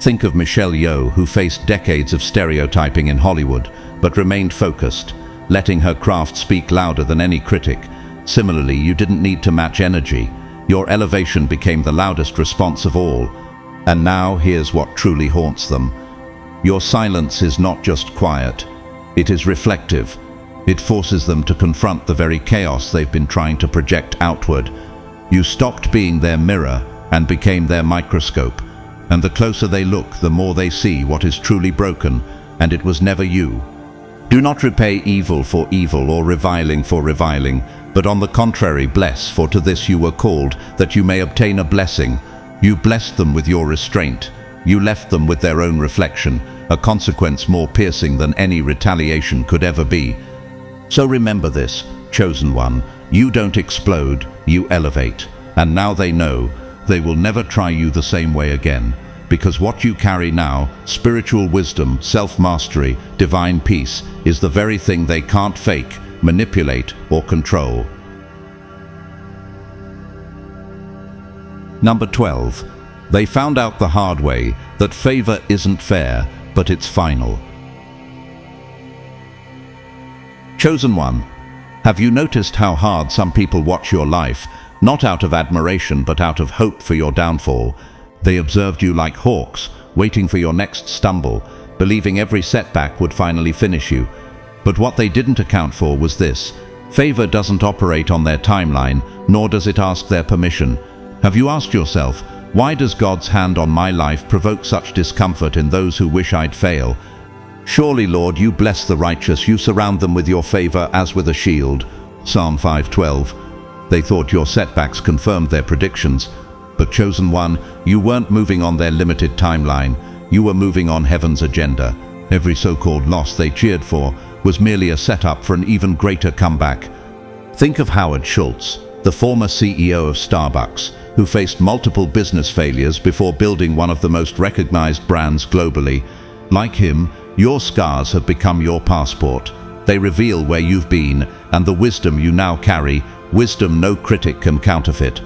Think of Michelle Yeoh, who faced decades of stereotyping in Hollywood, but remained focused, letting her craft speak louder than any critic. Similarly, you didn't need to match energy. Your elevation became the loudest response of all. And now here's what truly haunts them. Your silence is not just quiet, it is reflective. It forces them to confront the very chaos they've been trying to project outward. You stopped being their mirror and became their microscope. And the closer they look, the more they see what is truly broken, and it was never you. Do not repay evil for evil or reviling for reviling, but on the contrary bless, for to this you were called, that you may obtain a blessing. You blessed them with your restraint. You left them with their own reflection, a consequence more piercing than any retaliation could ever be. So remember this, chosen one, you don't explode, you elevate. And now they know, they will never try you the same way again, because what you carry now, spiritual wisdom, self-mastery, divine peace, is the very thing they can't fake, manipulate, or control. Number 12. They found out the hard way that favor isn't fair, but it's final. Chosen one, have you noticed how hard some people watch your life, not out of admiration but out of hope for your downfall? They observed you like hawks, waiting for your next stumble, believing every setback would finally finish you. But what they didn't account for was this: favor doesn't operate on their timeline, nor does it ask their permission. Have you asked yourself, why does God's hand on my life provoke such discomfort in those who wish I'd fail? Surely, Lord, you bless the righteous, you surround them with your favor as with a shield. Psalm 5:12. They thought your setbacks confirmed their predictions. But chosen one, you weren't moving on their limited timeline. You were moving on heaven's agenda. Every so-called loss they cheered for was merely a setup for an even greater comeback. Think of Howard Schultz, the former CEO of Starbucks, who faced multiple business failures before building one of the most recognized brands globally. Like him, your scars have become your passport. They reveal where you've been and the wisdom you now carry, wisdom no critic can counterfeit.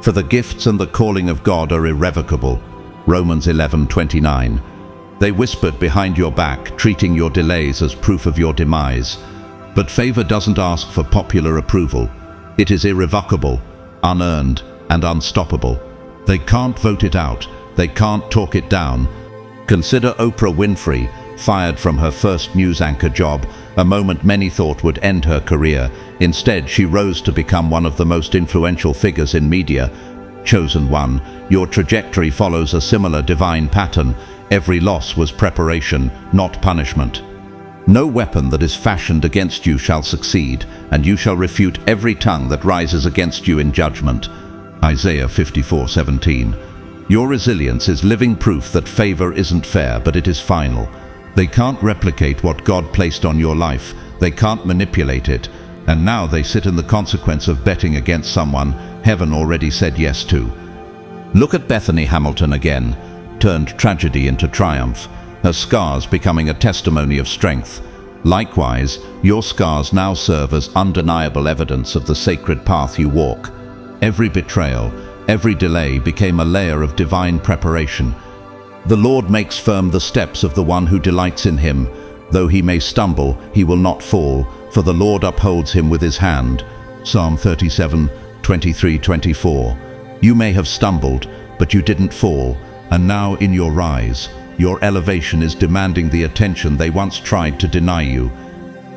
For the gifts and the calling of God are irrevocable. Romans 11:29. They whispered behind your back, treating your delays as proof of your demise. But favor doesn't ask for popular approval. It is irrevocable, unearned, and unstoppable. They can't vote it out. They can't talk it down. Consider Oprah Winfrey, fired from her first news anchor job, a moment many thought would end her career. Instead, she rose to become one of the most influential figures in media. Chosen one, your trajectory follows a similar divine pattern. Every loss was preparation, not punishment. No weapon that is fashioned against you shall succeed, and you shall refute every tongue that rises against you in judgment. Isaiah 54:17. Your resilience is living proof that favor isn't fair, but it is final. They can't replicate what God placed on your life. They can't manipulate it. And now they sit in the consequence of betting against someone heaven already said yes to. Look at Bethany Hamilton again, turned tragedy into triumph, her scars becoming a testimony of strength. Likewise, your scars now serve as undeniable evidence of the sacred path you walk. Every betrayal, every delay became a layer of divine preparation. The Lord makes firm the steps of the one who delights in him. Though he may stumble, he will not fall, for the Lord upholds him with his hand. Psalm 37:23-24. You may have stumbled, but you didn't fall, and now in your rise, your elevation is demanding the attention they once tried to deny you.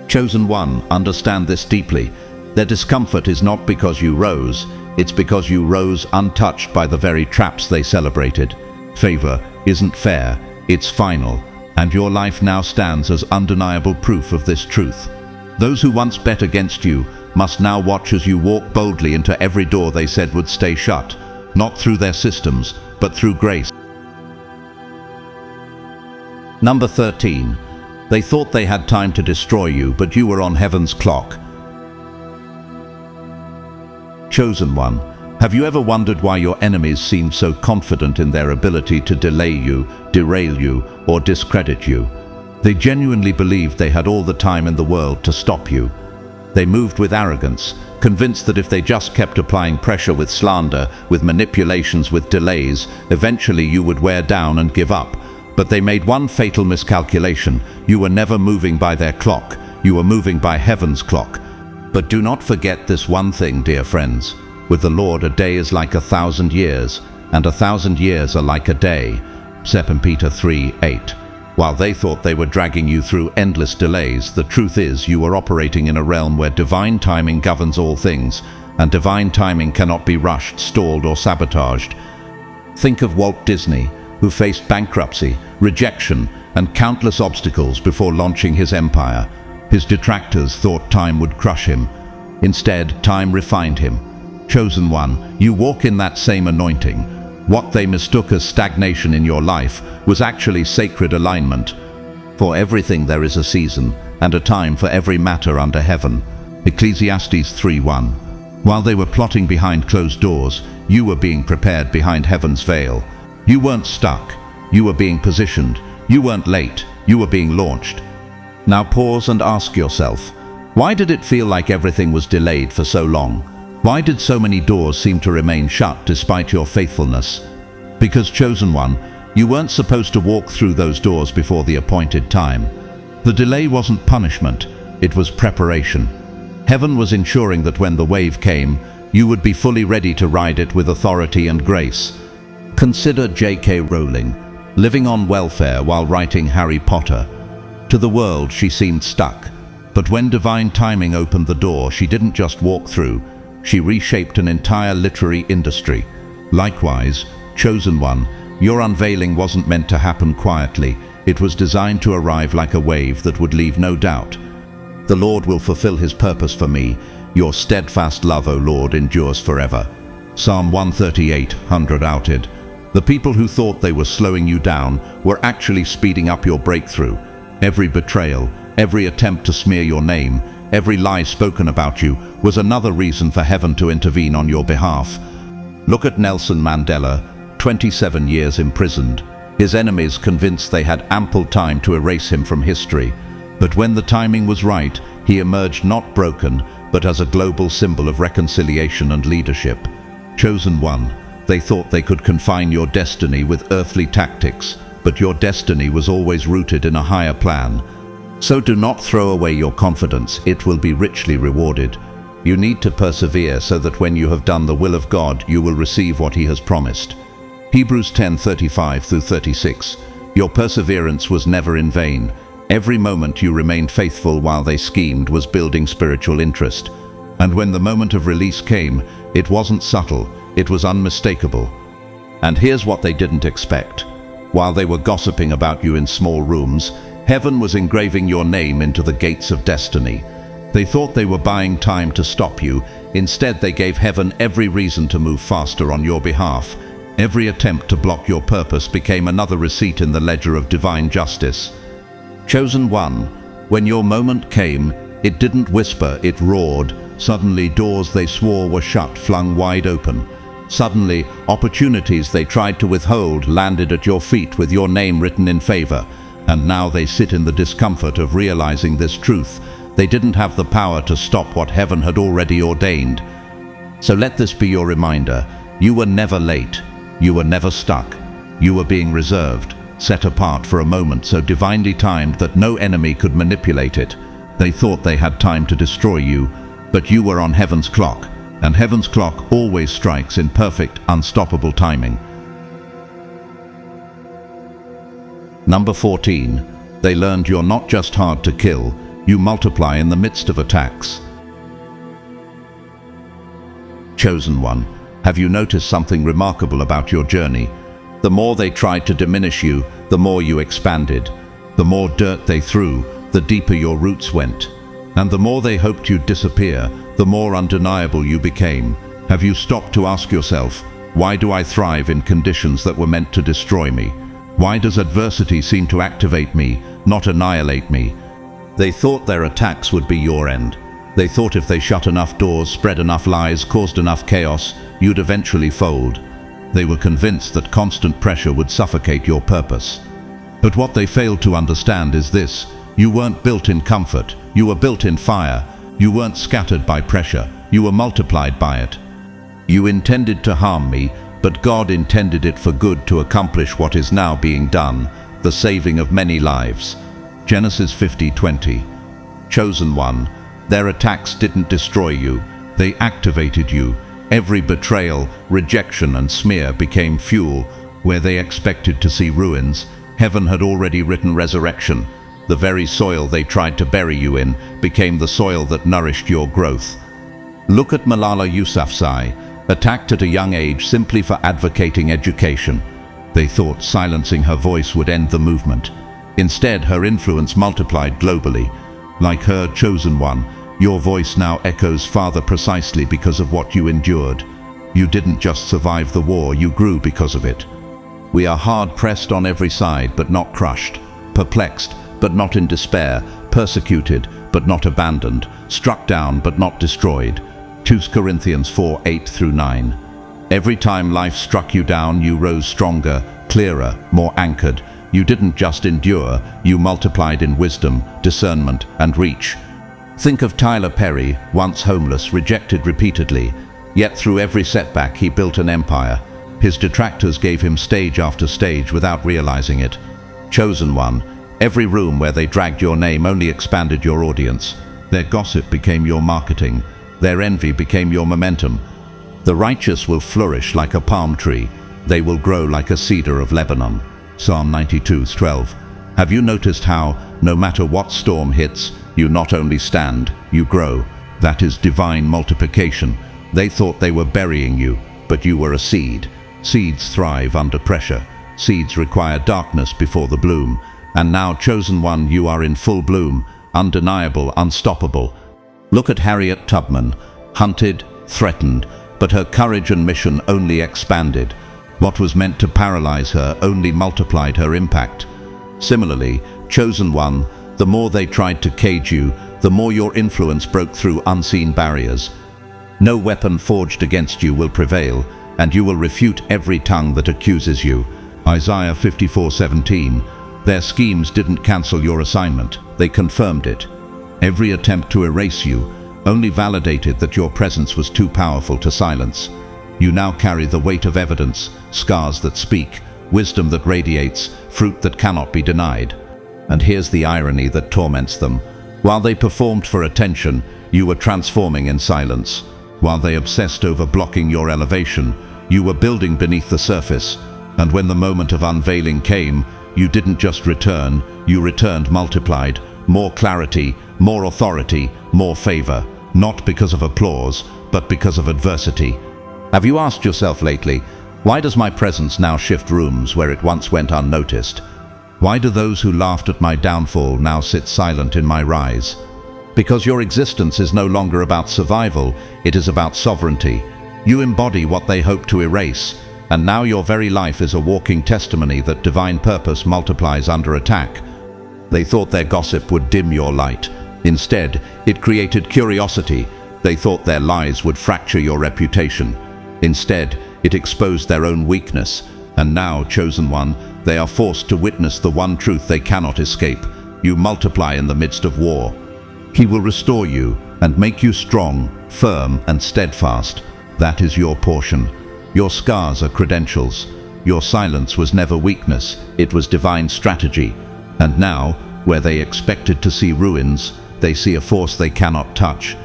Chosen one, understand this deeply. Their discomfort is not because you rose, it's because you rose untouched by the very traps they celebrated. Favor isn't fair, it's final, and your life now stands as undeniable proof of this truth. Those who once bet against you must now watch as you walk boldly into every door they said would stay shut, not through their systems, but through grace. Number 13. They thought they had time to destroy you, but you were on heaven's clock. Chosen one, have you ever wondered why your enemies seemed so confident in their ability to delay you, derail you, or discredit you? They genuinely believed they had all the time in the world to stop you. They moved with arrogance, convinced that if they just kept applying pressure with slander, with manipulations, with delays, eventually you would wear down and give up. But they made one fatal miscalculation. You were never moving by their clock. You were moving by heaven's clock. But do not forget this one thing, dear friends. With the Lord, a day is like 1,000 years, and 1,000 years are like a day. 2 Peter 3:8. While they thought they were dragging you through endless delays, the truth is you are operating in a realm where divine timing governs all things, and divine timing cannot be rushed, stalled, or sabotaged. Think of Walt Disney, who faced bankruptcy, rejection, and countless obstacles before launching his empire. His detractors thought time would crush him. Instead, time refined him. Chosen one, you walk in that same anointing. What they mistook as stagnation in your life was actually sacred alignment. For everything there is a season, and a time for every matter under heaven. Ecclesiastes 3:1. While they were plotting behind closed doors, you were being prepared behind heaven's veil. You weren't stuck. You were being positioned. You weren't late. You were being launched. Now pause and ask yourself, why did it feel like everything was delayed for so long? Why did so many doors seem to remain shut despite your faithfulness? Because, chosen one, you weren't supposed to walk through those doors before the appointed time. The delay wasn't punishment, it was preparation. Heaven was ensuring that when the wave came, you would be fully ready to ride it with authority and grace. Consider J.K. Rowling, living on welfare while writing Harry Potter. To the world, she seemed stuck. But when divine timing opened the door, she didn't just walk through. She reshaped an entire literary industry. Likewise, chosen one, your unveiling wasn't meant to happen quietly. It was designed to arrive like a wave that would leave no doubt. The Lord will fulfill his purpose for me. Your steadfast love, O Lord, endures forever. Psalm 138:100 outed. The people who thought they were slowing you down were actually speeding up your breakthrough. Every betrayal, every attempt to smear your name, every lie spoken about you was another reason for heaven to intervene on your behalf. Look at Nelson Mandela, 27 years imprisoned. His enemies convinced they had ample time to erase him from history. But when the timing was right, he emerged not broken, but as a global symbol of reconciliation and leadership. Chosen one, they thought they could confine your destiny with earthly tactics, but your destiny was always rooted in a higher plan. So do not throw away your confidence, it will be richly rewarded. You need to persevere so that when you have done the will of God, you will receive what he has promised. Hebrews 10:35-36. Your perseverance was never in vain. Every moment you remained faithful while they schemed was building spiritual interest. And when the moment of release came, it wasn't subtle, it was unmistakable. And here's what they didn't expect. While they were gossiping about you in small rooms, heaven was engraving your name into the gates of destiny. They thought they were buying time to stop you. Instead, they gave heaven every reason to move faster on your behalf. Every attempt to block your purpose became another receipt in the ledger of divine justice. Chosen one, when your moment came, it didn't whisper, it roared. Suddenly, doors they swore were shut flung wide open. Suddenly, opportunities they tried to withhold landed at your feet with your name written in favor. And now they sit in the discomfort of realizing this truth. They didn't have the power to stop what heaven had already ordained. So let this be your reminder. You were never late. You were never stuck. You were being reserved, set apart for a moment so divinely timed that no enemy could manipulate it. They thought they had time to destroy you, but you were on heaven's clock, and heaven's clock always strikes in perfect, unstoppable timing. Number 14. They learned you're not just hard to kill, you multiply in the midst of attacks. Chosen one, have you noticed something remarkable about your journey? The more they tried to diminish you, the more you expanded. The more dirt they threw, the deeper your roots went. And the more they hoped you'd disappear, the more undeniable you became. Have you stopped to ask yourself, why do I thrive in conditions that were meant to destroy me? Why does adversity seem to activate me, not annihilate me? They thought their attacks would be your end. They thought if they shut enough doors, spread enough lies, caused enough chaos, you'd eventually fold. They were convinced that constant pressure would suffocate your purpose. But what they failed to understand is this: you weren't built in comfort, you were built in fire. You weren't scattered by pressure, you were multiplied by it. You intended to harm me, but God intended it for good to accomplish what is now being done, the saving of many lives. Genesis 50:20. Chosen one, their attacks didn't destroy you, they activated you. Every betrayal, rejection and smear became fuel. Where they expected to see ruins, heaven had already written resurrection. The very soil they tried to bury you in became the soil that nourished your growth. Look at Malala Yousafzai, attacked at a young age simply for advocating education. They thought silencing her voice would end the movement. Instead, her influence multiplied globally. Like her, chosen one, your voice now echoes farther precisely because of what you endured. You didn't just survive the war, you grew because of it. We are hard-pressed on every side, but not crushed. Perplexed, but not in despair. Persecuted, but not abandoned. Struck down, but not destroyed. 2 Corinthians 4:8-9. Every time life struck you down, you rose stronger, clearer, more anchored. You didn't just endure, you multiplied in wisdom, discernment, and reach. Think of Tyler Perry, once homeless, rejected repeatedly, yet through every setback he built an empire. His detractors gave him stage after stage without realizing it. Chosen one, every room where they dragged your name only expanded your audience. Their gossip became your marketing. Their envy became your momentum. The righteous will flourish like a palm tree. They will grow like a cedar of Lebanon. Psalm 92:12. Have you noticed how, no matter what storm hits, you not only stand, you grow? That is divine multiplication. They thought they were burying you, but you were a seed. Seeds thrive under pressure. Seeds require darkness before the bloom. And now, chosen one, you are in full bloom, undeniable, unstoppable. Look at Harriet Tubman, hunted, threatened, but her courage and mission only expanded. What was meant to paralyze her only multiplied her impact. Similarly, chosen one, the more they tried to cage you, the more your influence broke through unseen barriers. No weapon forged against you will prevail, and you will refute every tongue that accuses you. Isaiah 54:17. Their schemes didn't cancel your assignment, they confirmed it. Every attempt to erase you only validated that your presence was too powerful to silence. You now carry the weight of evidence, scars that speak, wisdom that radiates, fruit that cannot be denied. And here's the irony that torments them. While they performed for attention, you were transforming in silence. While they obsessed over blocking your elevation, you were building beneath the surface. And when the moment of unveiling came, you didn't just return, you returned multiplied. More clarity, more authority, more favor. Not because of applause, but because of adversity. Have you asked yourself lately, why does my presence now shift rooms where it once went unnoticed? Why do those who laughed at my downfall now sit silent in my rise? Because your existence is no longer about survival, it is about sovereignty. You embody what they hope to erase, and now your very life is a walking testimony that divine purpose multiplies under attack. They thought their gossip would dim your light. Instead, it created curiosity. They thought their lies would fracture your reputation. Instead, it exposed their own weakness. And now, chosen one, they are forced to witness the one truth they cannot escape. You multiply in the midst of war. He will restore you and make you strong, firm, and steadfast. That is your portion. Your scars are credentials. Your silence was never weakness, it was divine strategy. And now, where they expected to see ruins, they see a force they cannot touch.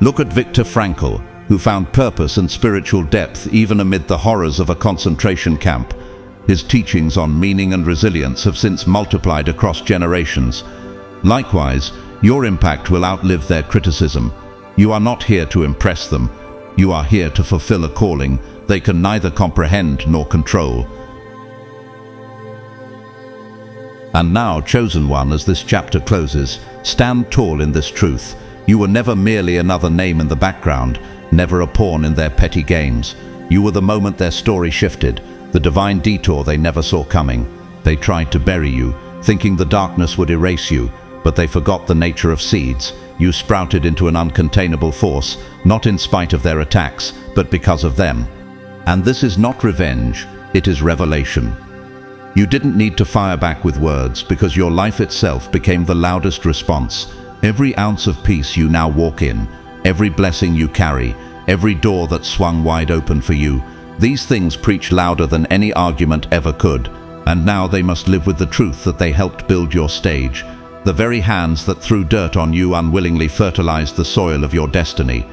Look at Viktor Frankl, who found purpose and spiritual depth even amid the horrors of a concentration camp. His teachings on meaning and resilience have since multiplied across generations. Likewise, your impact will outlive their criticism. You are not here to impress them. You are here to fulfill a calling they can neither comprehend nor control. And now, chosen one, as this chapter closes, stand tall in this truth. You were never merely another name in the background, never a pawn in their petty games. You were the moment their story shifted, the divine detour they never saw coming. They tried to bury you, thinking the darkness would erase you, but they forgot the nature of seeds. You sprouted into an uncontainable force, not in spite of their attacks, but because of them. And this is not revenge, it is revelation. You didn't need to fire back with words because your life itself became the loudest response. Every ounce of peace you now walk in, every blessing you carry, every door that swung wide open for you, these things preach louder than any argument ever could, and now they must live with the truth that they helped build your stage. The very hands that threw dirt on you unwillingly fertilized the soil of your destiny.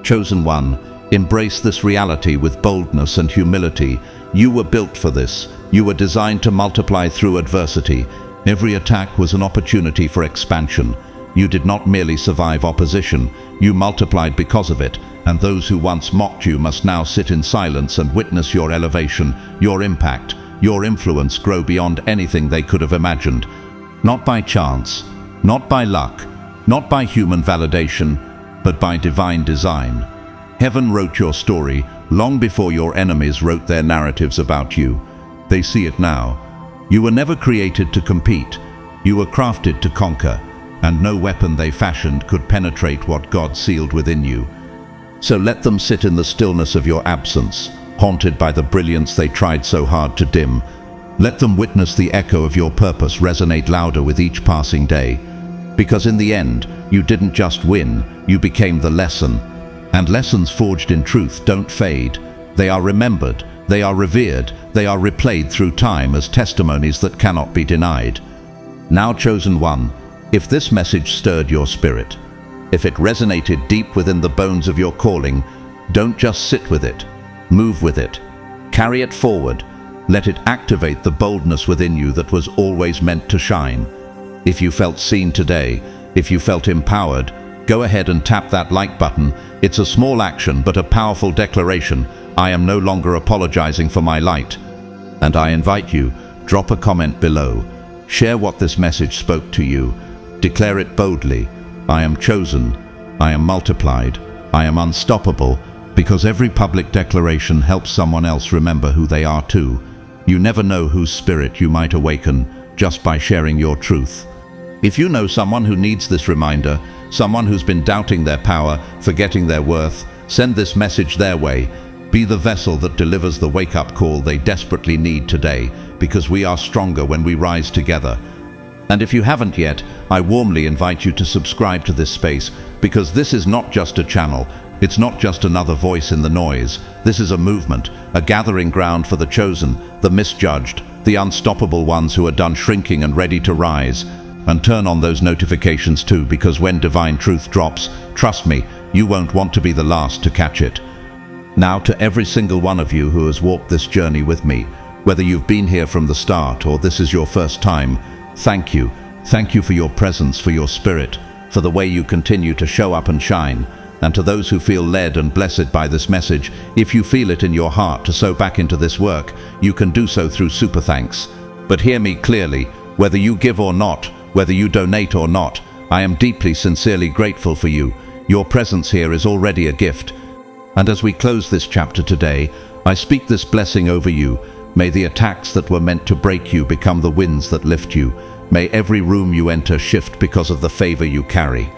Chosen one, embrace this reality with boldness and humility. You were built for this. You were designed to multiply through adversity. Every attack was an opportunity for expansion. You did not merely survive opposition, you multiplied because of it, and those who once mocked you must now sit in silence and witness your elevation, your impact, your influence grow beyond anything they could have imagined. Not by chance, not by luck, not by human validation, but by divine design. Heaven wrote your story long before your enemies wrote their narratives about you. They see it now. You were never created to compete. You were crafted to conquer, and no weapon they fashioned could penetrate what God sealed within you. So let them sit in the stillness of your absence, haunted by the brilliance they tried so hard to dim. Let them witness the echo of your purpose resonate louder with each passing day. Because in the end, you didn't just win, you became the lesson. And lessons forged in truth don't fade. They are remembered, they are revered, they are replayed through time as testimonies that cannot be denied. Now, chosen one, if this message stirred your spirit, if it resonated deep within the bones of your calling, don't just sit with it, move with it, carry it forward. Let it activate the boldness within you that was always meant to shine. If you felt seen today, if you felt empowered, go ahead and tap that like button. It's a small action but a powerful declaration. I am no longer apologizing for my light. And I invite you, drop a comment below. Share what this message spoke to you. Declare it boldly. I am chosen. I am multiplied. I am unstoppable. Because every public declaration helps someone else remember who they are too. You never know whose spirit you might awaken just by sharing your truth. If you know someone who needs this reminder, someone who's been doubting their power, forgetting their worth, send this message their way. Be the vessel that delivers the wake-up call they desperately need today, because we are stronger when we rise together. And if you haven't yet, I warmly invite you to subscribe to this space, because this is not just a channel. It's not just another voice in the noise. This is a movement, a gathering ground for the chosen, the misjudged, the unstoppable ones who are done shrinking and ready to rise. And turn on those notifications too, because when divine truth drops, trust me, you won't want to be the last to catch it. Now, to every single one of you who has walked this journey with me, whether you've been here from the start or this is your first time, thank you. Thank you for your presence, for your spirit, for the way you continue to show up and shine. And to those who feel led and blessed by this message, if you feel it in your heart to sow back into this work, you can do so through super thanks. But hear me clearly, whether you give or not, whether you donate or not, I am deeply, sincerely grateful for you. Your presence here is already a gift. And as we close this chapter today, I speak this blessing over you. May the attacks that were meant to break you become the winds that lift you. May every room you enter shift because of the favor you carry.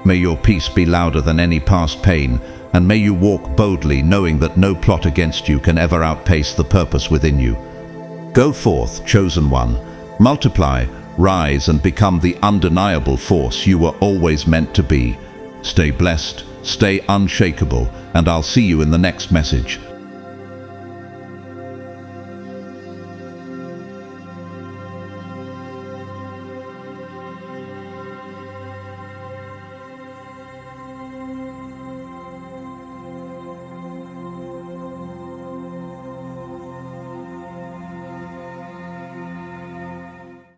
May your peace be louder than any past pain, and may you walk boldly knowing that no plot against you can ever outpace the purpose within you. Go forth, chosen one. Multiply, rise, and become the undeniable force you were always meant to be. Stay blessed, stay unshakable, and I'll see you in the next message.